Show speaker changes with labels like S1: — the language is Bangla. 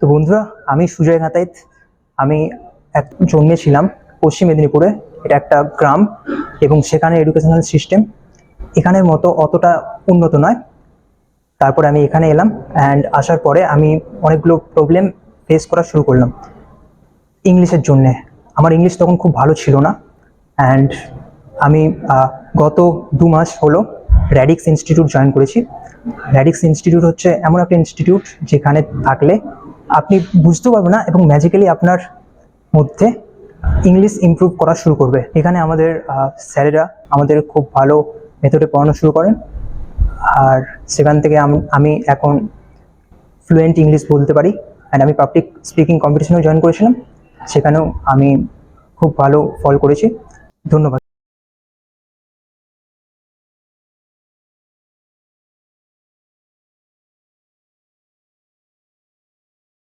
S1: তো বন্ধুরা, আমি সুজয় ঘাতাইত। আমি জন্মেছিলাম পশ্চিম মেদিনীপুরে। এটা একটা গ্রাম এবং সেখানে এডুকেশনাল সিস্টেম এখানের মতো অতটা উন্নত নয়। তারপরে আমি এখানে এলাম, অ্যান্ড আসার পরে আমি অনেকগুলো প্রবলেম ফেস করা শুরু করলাম ইংলিশের জন্যে। আমার ইংলিশ তখন খুব ভালো ছিল না, অ্যান্ড আমি গত 2 মাস হলো র্যাডিক্স ইনস্টিটিউট জয়েন করেছি। র্যাডিক্স ইনস্টিটিউট হচ্ছে এমন একটা ইনস্টিটিউট যেখানে থাকলে আপনি বুঝতেও পারবেন না এবং ম্যাজিক্যালি আপনার মধ্যে ইংলিশ ইমপ্রুভ করা শুরু করবে। এখানে আমাদের স্যারেরা আমাদের খুব ভালো মেথডে পড়ানো শুরু করেন, আর সেখান থেকে আমি এখন ফ্লুয়েন্ট ইংলিশ বলতে পারি। অ্যান্ড আমি পাবলিক স্পিকিং কম্পিটিশনেও জয়েন করেছিলাম, সেখানেও আমি খুব ভালো ফল করেছি। ধন্যবাদ।